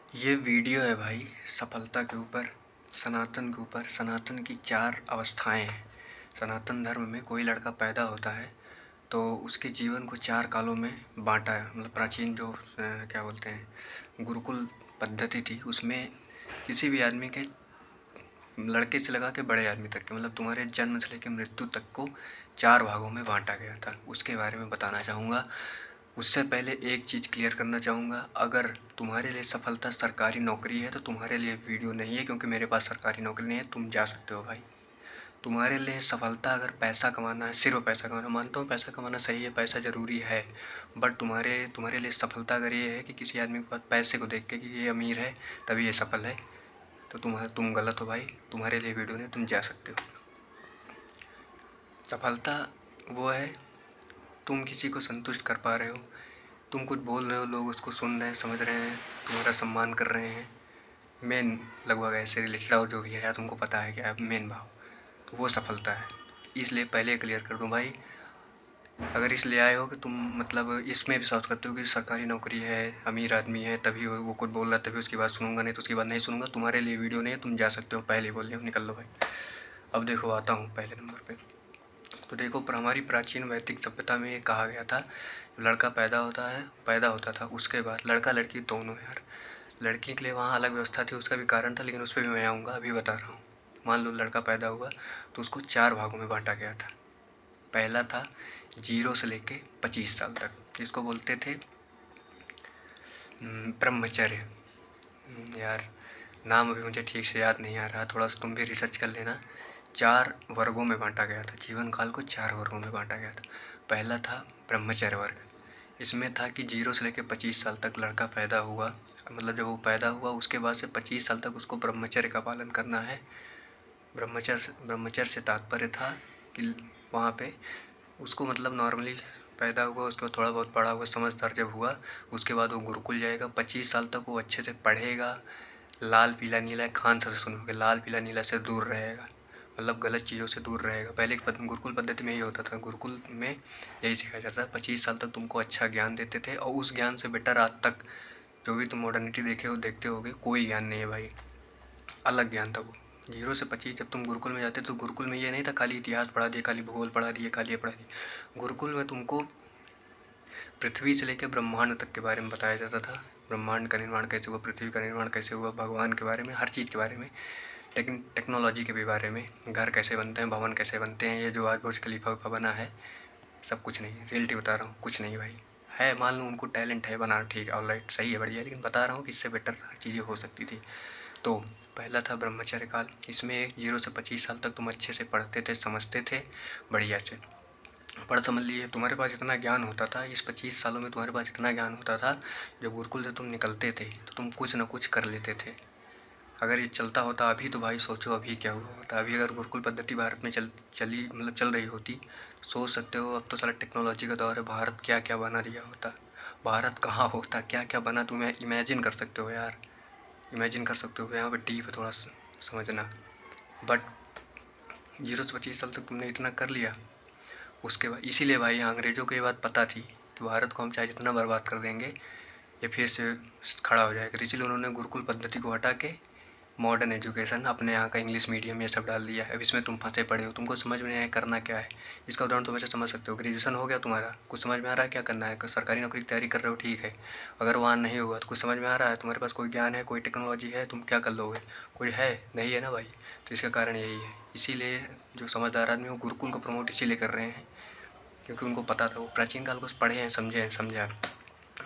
ये वीडियो है भाई सफलता के ऊपर, सनातन के ऊपर। सनातन की 4 अवस्थाएँ हैं। सनातन धर्म में कोई लड़का पैदा होता है तो उसके जीवन को 4 कालों में बाँटा है। मतलब प्राचीन जो क्या बोलते हैं गुरुकुल पद्धति थी उसमें किसी भी आदमी के लड़के से लगा के बड़े आदमी तक के मतलब तुम्हारे जन्म से लेकर मृत्यु तक को 4 भागों में बाँटा गया था। उसके बारे में बताना चाहूँगा। उससे पहले एक चीज़ क्लियर करना चाहूँगा, अगर तुम्हारे लिए सफलता सरकारी नौकरी है तो तुम्हारे लिए वीडियो नहीं है, क्योंकि मेरे पास सरकारी नौकरी नहीं है। तुम जा सकते हो भाई। तुम्हारे लिए सफलता अगर पैसा कमाना है, सिर्फ पैसा कमाना, मानता हूँ पैसा कमाना सही है, पैसा ज़रूरी है, बट तुम्हारे लिए सफलता अगर ये है कि किसी आदमी के पास पैसे को देख के कि ये अमीर है तभी ये सफल है, तो तुम गलत हो भाई। तुम्हारे लिए वीडियो नहीं, तुम जा सकते हो। सफलता वो है तुम किसी को संतुष्ट कर पा रहे हो, तुम कुछ बोल रहे हो, लोग उसको सुन रहे हैं, समझ रहे हैं, तुम्हारा सम्मान कर रहे हैं। मेन लगभग ऐसे रिलेटेड और जो भी है, या तुमको पता है क्या मेन भाव, तो वो सफलता है। इसलिए पहले क्लियर कर दूं भाई, अगर इसलिए आए हो कि तुम मतलब इसमें विश्वास करते हो कि सरकारी नौकरी है, अमीर आदमी है, तभी वो कुछ बोल रहा है तभी उसकी बात सुनूंगा, नहीं तो उसकी बात नहीं सुनूंगा, तुम्हारे लिए वीडियो नहीं है, तुम जा सकते हो। पहले ही बोल रहे हो, निकल लो भाई। अब देखो आता हूँ पहले नंबर पे। तो देखो हमारी प्राचीन वैदिक सभ्यता में ये कहा गया था, लड़का पैदा होता था, उसके बाद लड़का लड़की दोनों यार। लड़की के लिए वहाँ अलग व्यवस्था थी, उसका भी कारण था, लेकिन उस पर भी मैं आऊँगा, अभी बता रहा हूँ। मान लो लड़का पैदा हुआ तो उसको 4 भागों में बांटा गया था। पहला था 0 से लेके 25 साल तक, जिसको बोलते थे ब्रह्मचर्य। यार नाम अभी मुझे ठीक से याद नहीं आ रहा, थोड़ा सा तुम भी रिसर्च कर लेना। 4 वर्गों में बांटा गया था, जीवन काल को 4 वर्गों में बांटा गया था। पहला था ब्रह्मचर्य वर्ग। इसमें था कि 0 से लेकर 25 साल तक लड़का पैदा हुआ, मतलब जब वो पैदा हुआ उसके बाद से 25 साल तक उसको ब्रह्मचर्य का पालन करना है। ब्रह्मचर्य से तात्पर्य था कि वहाँ पे उसको मतलब नॉर्मली पैदा हुआ, उसके बाद थोड़ा बहुत बड़ा हुआ, समझदार जब हुआ, उसके बाद वो गुरुकुल जाएगा। 25 साल तक वो अच्छे से पढ़ेगा, लाल पीला नीला, खान सर सुनोगे, लाल पीला नीला से दूर रहेगा, मतलब गलत चीज़ों से दूर रहेगा। पहले गुरुकुल पद्धति में ये होता था, गुरुकुल में यही सिखाया जाता था। 25 साल तक तुमको अच्छा ज्ञान देते थे, और उस ज्ञान से बेटर आज तक जो भी तुम मॉडर्निटी देखते होगे, कोई ज्ञान नहीं है भाई, अलग ज्ञान था वो। 0 से 25 जब तुम गुरुकुल में जाते तो गुरुकुल में ये नहीं था खाली इतिहास पढ़ा दिया, खाली भूगोल पढ़ा दिए, खाली ये पढ़ा दिया। गुरुकुल में तुमको पृथ्वी से लेकर ब्रह्मांड तक के बारे में बताया जाता था। ब्रह्मांड का निर्माण कैसे हुआ, पृथ्वी का निर्माण कैसे हुआ, भगवान के बारे में, हर चीज़ के बारे में, टेक्नोलॉजी के भी बारे में, घर कैसे बनते हैं, भवन कैसे बनते हैं, ये जो आज बुर्ज खलीफा बना है, सब कुछ नहीं। रियलिटी बता रहा हूँ, कुछ नहीं भाई। है, मान लो उनको टैलेंट है बना, ठीक है, ऑलराइट, सही है, बढ़िया, लेकिन बता रहा हूँ कि इससे बेटर चीज़ें हो सकती थी। तो पहला था ब्रह्मचर्य काल। इसमें 0 से 25 साल तक तुम अच्छे से पढ़ते थे, समझते थे, बढ़िया से पढ़ समझ लिए। तुम्हारे पास इतना ज्ञान होता था, इस 25 सालों में तुम्हारे पास इतना ज्ञान होता था, जब गुरुकुल से तुम निकलते थे तो तुम कुछ ना कुछ कर लेते थे। अगर ये चलता होता अभी तो भाई सोचो अभी क्या हुआ होता। अभी अगर गुरुकुल पद्धति भारत में चल रही होती, सोच सकते हो अब तो सारा टेक्नोलॉजी का दौर है, भारत क्या क्या बना दिया होता, भारत कहाँ होता, क्या क्या बना, तुम इमेजिन कर सकते हो यार, इमेजिन कर सकते हो। यहाँ पे डीप है थोड़ा समझना। बट 0 से 25 साल तक तुमने इतना कर लिया, उसके बाद इसीलिए भाई यहाँ अंग्रेज़ों को ये बात पता थी कि भारत को हम चाहे जितना बर्बाद कर देंगे ये फिर से खड़ा हो जाएगा, इसलिए उन्होंने गुरुकुल पद्धति को हटा के मॉडर्न एजुकेशन अपने यहाँ का इंग्लिश मीडियम ये सब डाल दिया है। अब इसमें तुम फंसे पड़े हो, तुमको समझ में नहीं आया करना क्या है। इसका उदाहरण तुम ऐसे समझ सकते हो, ग्रेजुएशन हो गया तुम्हारा, कुछ समझ में आ रहा है क्या करना है, सरकारी नौकरी की तैयारी कर रहे हो, ठीक है, अगर वहाँ नहीं हुआ तो कुछ समझ में आ रहा है, तुम्हारे पास कोई ज्ञान है, कोई टेक्नोलॉजी है, तुम क्या कर लोगे, कोई है नहीं है ना भाई। तो इसका कारण यही है, इसीलिए जो समझदार आदमी वो गुरुकुल को प्रमोट इसीलिए कर रहे हैं, क्योंकि उनको पता था, वो प्राचीन काल को पढ़े हैं, समझे हैं, समझा।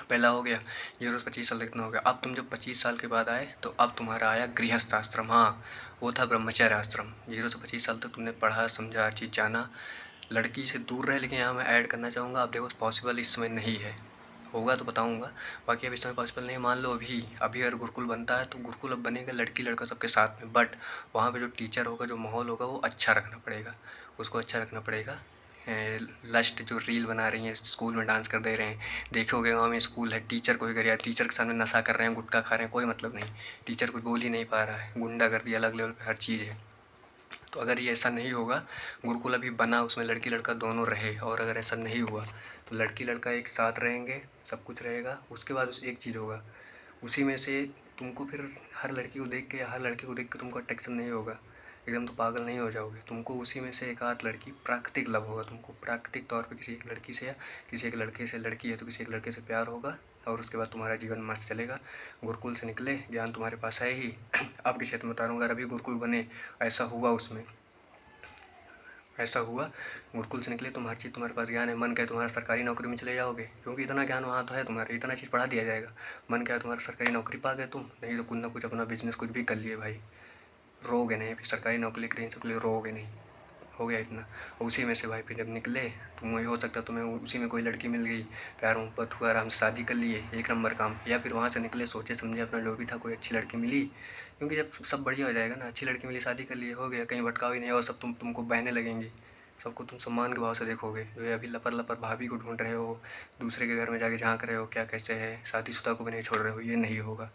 पहला हो गया 0 से 25 साल तक इतना हो गया। अब तुम जब 25 साल के बाद आए तो अब तुम्हारा आया गृहस्थ आश्रम। हाँ, वो था ब्रह्मचर्य आश्रम। 0 से 25 साल तक तुमने पढ़ा, समझा, हर चीज़ जाना, लड़की से दूर रहे। लेकिन यहाँ मैं ऐड करना चाहूँगा, अब देखो पॉसिबल इस समय नहीं है, होगा तो बताऊँगा, बाकी अब इस समय पॉसिबल नहीं है। मान लो अभी अभी अगर गुरुकुल बनता है तो गुरुकुल अब बनेगा लड़की लड़का सबके साथ में, बट वहाँ पे जो टीचर होगा, जो माहौल होगा, वो अच्छा रखना पड़ेगा, उसको अच्छा रखना पड़ेगा। लस्ट जो रील बना रही हैं, स्कूल में डांस कर दे रहे हैं, देखोगे गाँव में स्कूल है, टीचर कोई कर, या टीचर के सामने नशा कर रहे हैं, गुटखा खा रहे हैं, कोई मतलब नहीं, टीचर कुछ बोल ही नहीं पा रहा है, गुंडागर्दी अलग लेवल पे हर चीज़ है। तो अगर ये ऐसा नहीं होगा, गुरुकुल अभी बना उसमें लड़की लड़का दोनों रहे, और अगर ऐसा नहीं हुआ तो लड़की लड़का एक साथ रहेंगे, सब कुछ रहेगा, उसके बाद एक चीज़ होगा, उसी में से तुमको फिर हर लड़की को देख के या हर लड़के को देख के तुमको अट्रैक्शन नहीं होगा, एकदम तो पागल नहीं हो जाओगे। तुमको उसी में से एक आध लड़की प्राकृतिक लव होगा, तुमको प्राकृतिक तौर पे किसी एक लड़की से या किसी एक लड़के से, लड़की है तो किसी एक लड़के से प्यार होगा, और उसके बाद तुम्हारा जीवन मस्त चलेगा। गुरुकुल से निकले, ज्ञान तुम्हारे पास है ही। आपके क्षेत्र में बता रहा हूँ, अगर अभी गुरुकुल बने, ऐसा हुआ उसमें, ऐसा हुआ गुरुकुल से निकले, तुम हर चीज़ तुम्हारे पास ज्ञान है, मन क्या है तुम्हारा सरकारी नौकरी में चले जाओगे, क्योंकि इतना ज्ञान वहाँ तो है तुम्हारे, इतना चीज़ पढ़ा दिया जाएगा। मन क्या है तुम्हारा सरकारी नौकरी पा गए तुम, नहीं तो कुछ ना कुछ अपना बिजनेस कुछ भी कर लिए भाई, रोगे नहीं। अभी सरकारी नौकरी लेकर इन सब के लिए रोगे नहीं, हो गया इतना। और उसी में से भाई फिर जब निकले, तुम वही हो सकता है तुम्हें उसी में कोई लड़की मिल गई, प्यार मोहब्बत हुआ, आराम से शादी कर लिए, एक नंबर काम। या फिर वहाँ से निकले, सोचे समझे अपना जो भी था, कोई अच्छी लड़की मिली, क्योंकि जब सब बढ़िया हो जाएगा ना, अच्छी लड़की मिली, शादी कर लिए, हो गया, कहीं भटकाव ही नहीं, और सब तुमको बहने लगेंगी, सबको तुम सम्मान के भाव से देखोगे। जो ये अभी लपर लपर भाभी को ढूंढ रहे हो, दूसरे के घर में जाके झांक रहे हो क्या कैसे है, शादीशुदा को भी नहीं छोड़ रहे हो, ये नहीं होगा।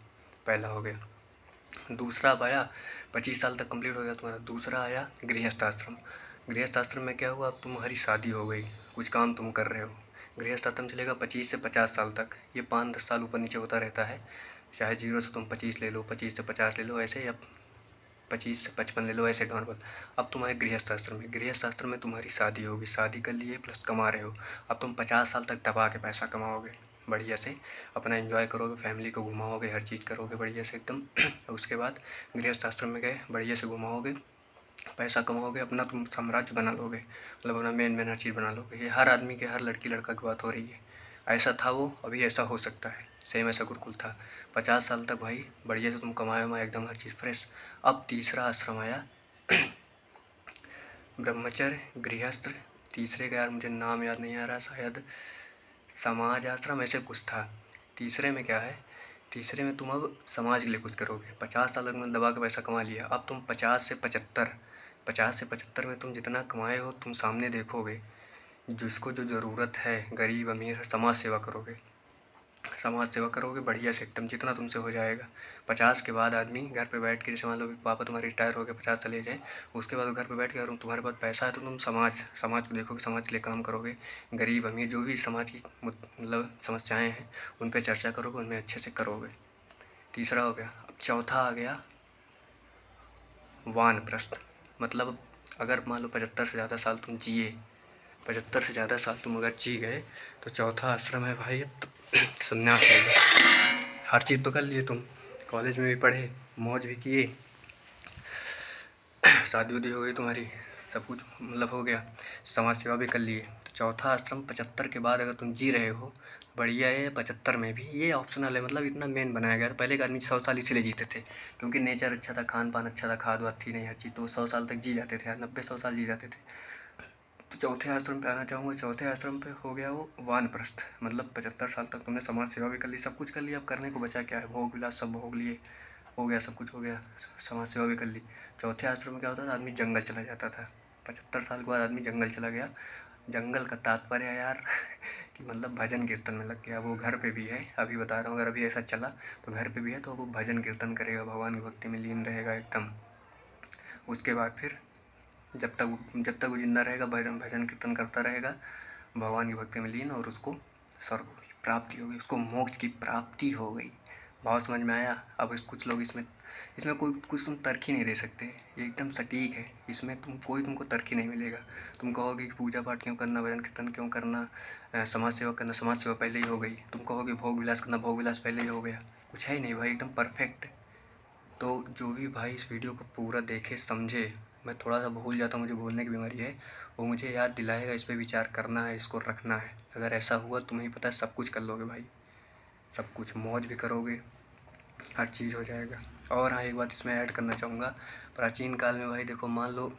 पहला हो गया। दूसरा अब आया, 25 साल तक कंप्लीट हो गया तुम्हारा। दूसरा आया गृहस्थ आश्रम। गृहस्थ आश्रम में क्या हुआ, अब तुम्हारी शादी हो गई, कुछ काम तुम कर रहे हो। गृहस्थ आश्रम चलेगा 25 से 50 साल तक, ये 5-10 साल ऊपर नीचे होता रहता है, चाहे 0 से तुम 25 ले लो, 25 से 50 ले लो, ऐसे, या 25 से 55 ले लो, ऐसे नॉर्मल। अब तुम आए गृहस्थ आश्रम में। गृहस्थ आश्रम में तुम्हारी शादी होगी, शादी कर लिए प्लस कमा रहे हो। अब तुम 50 साल तक दबा के पैसा कमाओगे, बढ़िया से अपना एंजॉय करोगे, फैमिली को घुमाओगे, हर चीज़ करोगे बढ़िया से एकदम। उसके बाद गृहस्थ आश्रम में गए, बढ़िया से घुमाओगे, पैसा कमाओगे, अपना तुम साम्राज्य बना लोगे, मतलब अपना मेन हर चीज़ बना लोगे। ये हर आदमी के, हर लड़की लड़का की बात हो रही है। ऐसा था वो, अभी ऐसा हो सकता है, सेम ऐसा गुरुकुल था। 50 साल तक भाई बढ़िया से तुम कमाए वमाए एकदम, हर चीज़ फ्रेश। अब तीसरा आश्रम आया, ब्रह्मचर्य गृहस्थ। तीसरे का यार मुझे नाम याद नहीं आ रहा, शायद समाज आश्रम ऐसे कुछ था। तीसरे में क्या है, तीसरे में तुम अब समाज के लिए कुछ करोगे। 50 साल तक में दबा के पैसा कमा लिया, अब तुम 50 से 75 में तुम जितना कमाए हो, तुम सामने देखोगे, जिसको जो ज़रूरत है, गरीब अमीर, समाज सेवा करोगे। समाज सेवा करोगे बढ़िया से एकदम, जितना तुमसे हो जाएगा। 50 के बाद आदमी घर पे बैठ के, जैसे मान लो पापा तुम्हारे रिटायर हो गए, 50 चले जाए, उसके बाद वो घर पे बैठ के, अगर तुम्हारे पास पैसा है तो तुम समाज को देखोगे, समाज के लिए काम करोगे। गरीब अमीर जो भी समाज की मतलब समस्याएँ हैं, उन पर चर्चा करोगे, उनमें अच्छे से करोगे। तीसरा हो गया। अब चौथा आ गया वानप्रस्थ। मतलब अगर मान लो 75 से ज़्यादा साल तुम जिए, 75 से ज़्यादा साल तुम अगर जी गए, तो चौथा आश्रम है भाई संन्यास ले लो। हर चीज़ तो कर लिए तुम, कॉलेज में भी पढ़े, मौज भी किए, शादी उदी हो गई तुम्हारी, सब कुछ मतलब हो गया, समाज सेवा भी कर लिए। तो चौथा आश्रम 75 के बाद अगर तुम जी रहे हो, बढ़िया है। 75 में भी ये ऑप्शनल है, मतलब इतना मेन बनाया गया था। पहले के आदमी 100 साल इसलिए जीते थे क्योंकि नेचर अच्छा था, खान पान अच्छा था, खाद वाद थी नहीं, हर चीज़, तो 100 साल तक जी जाते थे, 90-100 साल जी जाते थे। तो चौथे आश्रम पे आना चाहूँगा। चौथे आश्रम पे हो गया वो वानप्रस्थ, मतलब 75 साल तक तुमने समाज सेवा भी कर ली, सब कुछ कर लिया, अब करने को बचा क्या है, भोग विलास सब भोग लिए, हो गया, सब कुछ हो गया, समाज सेवा भी कर ली। चौथे आश्रम में क्या होता था, आदमी जंगल चला जाता था। 75 साल के बाद आदमी जंगल चला गया। जंगल का तात्पर्य है यार कि मतलब भजन कीर्तन में लग गया। वो घर पे भी है, अभी बता रहा हूँ, अगर अभी ऐसा चला तो घर पे भी है, तो वो भजन कीर्तन करेगा, भगवान की भक्ति में लीन रहेगा एकदम। उसके बाद फिर जब तक वो जिंदा रहेगा, भजन भजन कीर्तन करता रहेगा, भगवान की भक्ति में लीन, और उसको स्वर्ग की प्राप्ति हो गई, उसको मोक्ष की प्राप्ति हो गई। भाव समझ में आया। अब कुछ लोग इसमें इसमें कोई कुछ तुम तर्क ही नहीं दे सकते, ये एकदम सटीक है, इसमें तुमको तर्क ही नहीं मिलेगा। तुम कहोगे कि पूजा पाठ क्यों करना, भजन कीर्तन क्यों करना, समाज सेवा करना, समाज सेवा पहले ही हो गई। तुम कहोगे भोग विलास करना, भोग विलास पहले ही हो गया। कुछ है ही नहीं भाई, एकदम परफेक्ट। तो जो भी भाई इस वीडियो को पूरा देखे समझे, मैं थोड़ा सा भूल जाता हूँ, मुझे भूलने की बीमारी है, वो मुझे याद दिलाएगा, इस पर विचार करना है, इसको रखना है। अगर ऐसा हुआ, तुम्हें पता है सब कुछ कर लोगे भाई, सब कुछ, मौज भी करोगे, हर चीज़ हो जाएगा। और हाँ, एक बात इसमें ऐड करना चाहूँगा। प्राचीन काल में भाई देखो, मान लो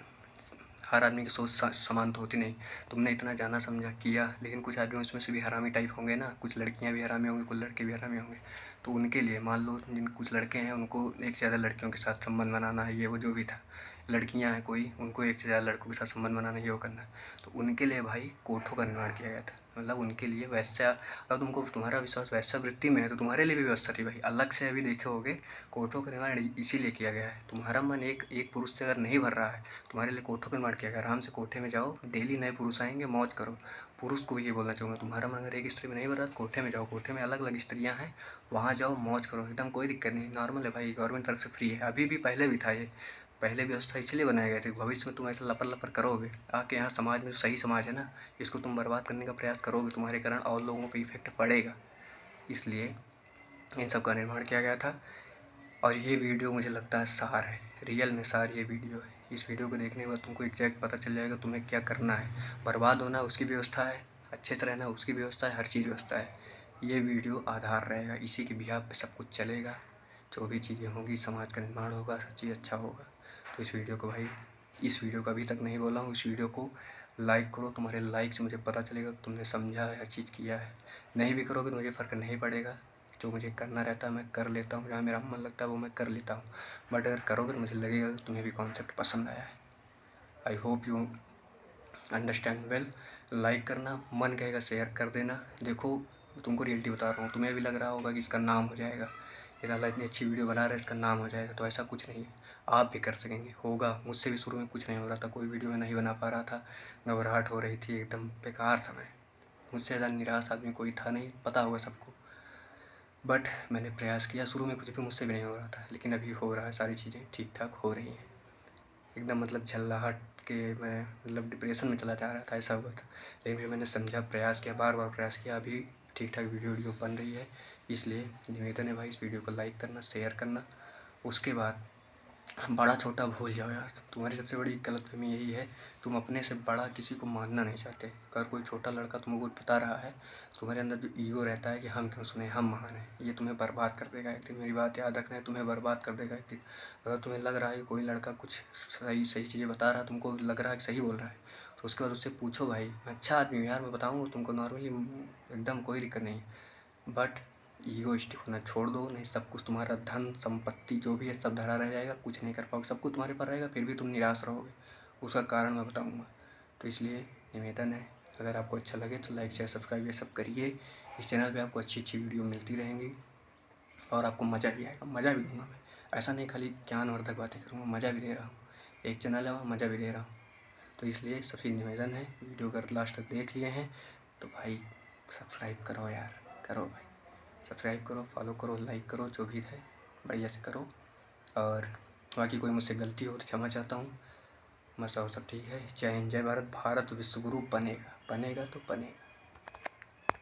हर आदमी की सोच समान तो होती नहीं। तुमने इतना जाना समझा किया, लेकिन कुछ आदमी उसमें से भी हरामी टाइप होंगे ना, कुछ लड़कियां भी हरामी होंगी, कुछ लड़के भी हरामी होंगे। तो उनके लिए मान लो जिन कुछ लड़के हैं, उनको एक से ज़्यादा लड़कियों के साथ संबंध बनाना है, ये वो जो भी था, लड़कियां हैं कोई, उनको एक से ज़्यादा लड़कों के साथ संबंध बनाना, ये वो करना है, तो उनके लिए भाई कोठों का निर्माण किया गया था। मतलब उनके लिए वैसा, अगर तुमको तुम्हारा विश्वास वैसा वृत्ति में है तो तुम्हारे लिए भी व्यवस्था थी भाई। अलग से अभी देखे होगे, कोठों का निर्माण इसीलिए किया गया है। तुम्हारा मन एक पुरुष से अगर नहीं भर रहा है, तुम्हारे लिए कोठों का निर्माण किया गया। आराम से कोठे में जाओ, डेली नए पुरुष आएंगे, मौज करो। पुरुष को भी ये बोलना चाहूँगा, तुम्हारा मन अगर एक स्त्री में नहीं भर रहा तो कोठे में जाओ, कोठे में अलग अलग स्त्रियाँ हैं, वहाँ जाओ, मौज करो, एकदम कोई दिक्कत नहीं, नॉर्मल है भाई, गवर्नमेंट तरफ से फ्री है। अभी भी, पहले भी था ये, पहले व्यवस्था इसलिए बनाए गए थे, भविष्य में तुम ऐसा लपर लपर करोगे आके यहाँ समाज में, सही समाज है ना, इसको तुम बर्बाद करने का प्रयास करोगे, तुम्हारे कारण और लोगों पे इफेक्ट पड़ेगा, इसलिए इन सब का निर्माण किया गया था। और ये वीडियो मुझे लगता है सार है, रियल में सार ये वीडियो है। इस वीडियो को देखने के बाद तुमको एग्जैक्ट पता चल जाएगा तुम्हें क्या करना है। बर्बाद होना उसकी व्यवस्था है, अच्छे से रहना उसकी व्यवस्था है, हर चीज़ व्यवस्था है। ये वीडियो आधार रहेगा, इसी के बिहाफ पे सब कुछ चलेगा, जो भी चीज़ें होंगी, समाज का निर्माण होगा, सब चीज़ अच्छा होगा। तो इस वीडियो को भाई, इस वीडियो को अभी तक नहीं बोला हूँ, इस वीडियो को लाइक करो। तुम्हारे लाइक से मुझे पता चलेगा कि तुमने समझा है, हर चीज़ किया है। नहीं भी करोगे तो मुझे फ़र्क नहीं पड़ेगा, जो मुझे करना रहता है मैं कर लेता हूँ, जहाँ मेरा मन लगता है वो मैं कर लेता हूँ। बट अगर करोगे तो मुझे लगेगा कि तुम्हें भी कॉन्सेप्ट पसंद आया है। I hope you understand well. Like करना, मन कहेगा शेयर कर देना। देखो तुमको रियलिटी बता रहा हूँ, तुम्हें भी लग रहा होगा कि इसका नाम हो जाएगा, ये साला इतनी अच्छी वीडियो बना रहा है, इसका नाम हो जाएगा, तो ऐसा कुछ नहीं है, आप भी कर सकेंगे, होगा। मुझसे भी शुरू में कुछ नहीं हो रहा था, कोई वीडियो में नहीं बना पा रहा था, घबराहट हो रही थी, एकदम बेकार समय। मुझसे ज़्यादा निराश आदमी कोई था नहीं, पता होगा सबको। बट मैंने प्रयास किया, शुरू में कुछ भी मुझसे भी नहीं हो रहा था, लेकिन अभी हो रहा है, सारी चीज़ें ठीक ठाक हो रही हैं। एकदम मतलब झल्लाहट के मैं मतलब डिप्रेशन में चला जा रहा था, ऐसा हुआ था। लेकिन फिर मैंने समझा, प्रयास किया, बार बार प्रयास किया, अभी ठीक ठाक वीडियो बन रही है। इसलिए निवेदन है भाई, इस वीडियो को लाइक करना, शेयर करना। उसके बाद बड़ा छोटा भूल जाओ यार, तुम्हारी सबसे बड़ी गलतफहमी यही है, तुम अपने से बड़ा किसी को मानना नहीं चाहते। अगर कोई छोटा लड़का तुमको कुछ बता रहा है, तुम्हारे अंदर जो ईगो रहता है कि हम क्यों सुने, हम महान हैं, ये तुम्हें बर्बाद कर देगा एक दिन। मेरी बात याद रखना है, तुम्हें बर्बाद कर देगा एक दिन। अगर तुम्हें लग रहा है कोई लड़का कुछ सही सही चीज़ें बता रहा है, तुमको लग रहा है कि सही बोल रहा है, तो उसके बाद उससे पूछो, भाई मैं अच्छा आदमी हूँ यार, मैं बताऊँगा तुमको नॉर्मली, एकदम कोई दिक्कत नहीं। बट ईगोइस्टिक होना छोड़ दो, नहीं सब कुछ तुम्हारा, धन संपत्ति जो भी है सब धरा रह जाएगा, कुछ नहीं कर पाओगे, सब कुछ तुम्हारे पास रहेगा, फिर भी तुम निराश रहोगे। उसका कारण मैं बताऊंगा। तो इसलिए निवेदन है, अगर आपको अच्छा लगे तो लाइक शेयर सब्सक्राइब ये सब करिए। इस चैनल पे आपको अच्छी अच्छी वीडियो मिलती रहेंगी और आपको मज़ा भी आएगा, मज़ा भी दूंगा मैं। ऐसा नहीं खाली ज्ञानवर्धक बातें करूँगा, मज़ा भी दे रहा हूँ। एक चैनल है वहाँ, मज़ा भी दे रहा हूँ। तो इसलिए सबसे निवेदन है, वीडियो अगर लास्ट तक देख लिए हैं तो भाई सब्सक्राइब करो यार, करो भाई, सब्सक्राइब करो, फॉलो करो, लाइक करो, जो भी है बढ़िया से करो। और बाकी कोई मुझसे गलती हो तो क्षमा चाहता हूँ। मसा हो सब ठीक है। जय हिंद, जय भारत, भारत विश्व गुरु बनेगा, बनेगा तो बनेगा।